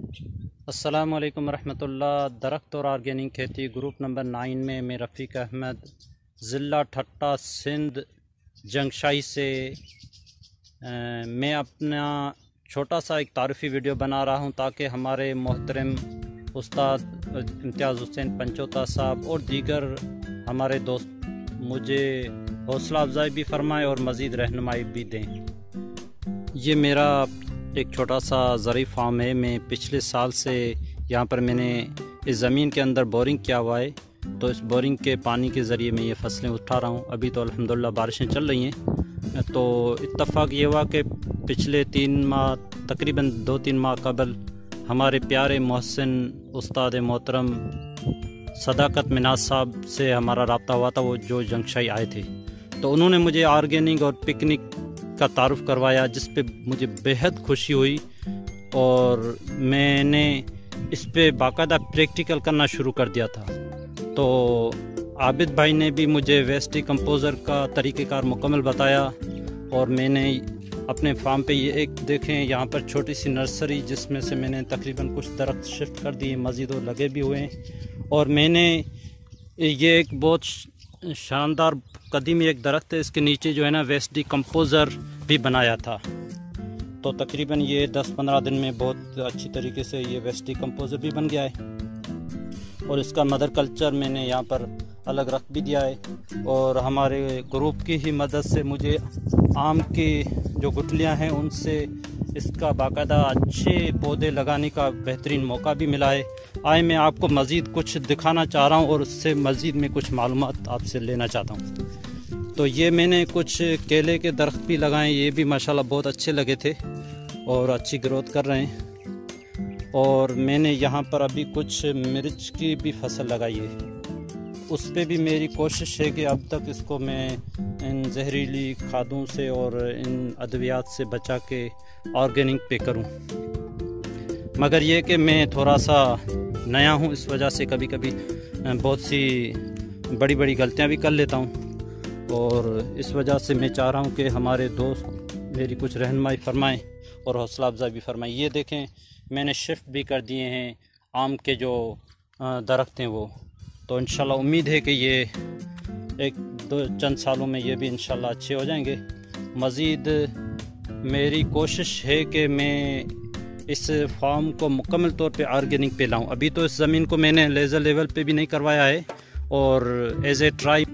السلام علیکم ورحمۃ اللہ۔ درخت اور آرگینک کھیتی گروپ نمبر 9 میں میں رفیق احمد ضلع ٹھٹہ سندھ جنگشائی سے میں اپنا چھوٹا سا ایک تعارفی ویڈیو بنا رہا ہوں تاکہ ہمارے محترم استاد امتیاز حسین پنچوتا صاحب اور دیگر ہمارے دوست مجھے حوصلہ افزائی بھی فرمائیں اور مزید رہنمائی بھی دیں۔ یہ میرا ایک چھوٹا سا زرعی فارم ہے۔ میں پچھلے سال سے یہاں پر میں نے اس زمین کے اندر بورنگ کیا ہوا ہے، تو اس بورنگ کے پانی کے ذریعے میں یہ فصلیں اٹھا رہا ہوں۔ ابھی تو الحمدللہ بارشیں چل رہی ہیں، تو اتفاق یہ ہوا کہ پچھلے 3 ماہ تقریباً 2-3 ماہ قبل ہمارے پیارے محسن استاد محترم صداقت مناز صاحب سے ہمارا رابطہ ہوا تھا، وہ جو جنگشائی آئے تھے، تو انہوں نے مجھے آرگینک اور پکنک کا تعارف کروایا، جس پہ مجھے بےحد خوشی ہوئی اور میں نے اس پہ باقاعدہ پریکٹیکل کرنا شروع کر دیا تھا۔ تو عابد بھائی نے بھی مجھے ویسٹ ڈیکمپوزر کا طریقہ کار مکمل بتایا، اور میں نے اپنے فارم پہ یہ ایک دیکھیں یہاں پر چھوٹی سی نرسری، جس میں سے میں نے تقریباً کچھ درخت شفٹ کر دیے، مزید اور لگے بھی ہوئے ہیں، اور میں نے یہ ایک بہت شاندار قدیمی ایک درخت ہے، اس کے نیچے جو ہے نا ویسٹ ڈیکمپوزر بھی بنایا تھا، تو تقریباً یہ 10-15 دن میں بہت اچھی طریقے سے یہ ویسٹ ڈیکمپوزر بھی بن گیا ہے، اور اس کا مدر کلچر میں نے یہاں پر الگ رکھ بھی دیا ہے، اور ہمارے گروپ کی ہی مدد سے مجھے آم کی جو گٹلیاں ہیں ان سے اس کا باقاعدہ اچھے پودے لگانے کا بہترین موقع بھی ملا ہے۔ آئے میں آپ کو مزید کچھ دکھانا چاہ رہا ہوں اور اس سے مزید میں کچھ معلومات آپ سے لینا چاہتا ہوں۔ تو یہ میں نے کچھ کیلے کے درخت بھی لگائے، یہ بھی ماشاءاللہ بہت اچھے لگے تھے اور اچھی گروتھ کر رہے ہیں، اور میں نے یہاں پر ابھی کچھ مرچ کی بھی فصل لگائی ہے، اس پہ بھی میری کوشش ہے کہ اب تک اس کو میں ان زہریلی کھادوں سے اور ان ادویات سے بچا کے آرگینک پہ کروں، مگر یہ کہ میں تھوڑا سا نیا ہوں، اس وجہ سے کبھی کبھی بہت سی بڑی بڑی غلطیاں بھی کر لیتا ہوں، اور اس وجہ سے میں چاہ رہا ہوں کہ ہمارے دوست میری کچھ رہنمائی فرمائیں اور حوصلہ افزائی بھی فرمائیں۔ یہ دیکھیں میں نے شفٹ بھی کر دیے ہیں آم کے جو درخت ہیں وہ، تو انشاءاللہ امید ہے کہ یہ چند سالوں میں یہ بھی انشاءاللہ اچھے ہو جائیں گے۔ مزید میری کوشش ہے کہ میں اس فارم کو مکمل طور پہ آرگینک پہ لاؤں۔ ابھی تو اس زمین کو میں نے لیزر لیول پہ بھی نہیں کروایا ہے، اور ایز اے ٹرائی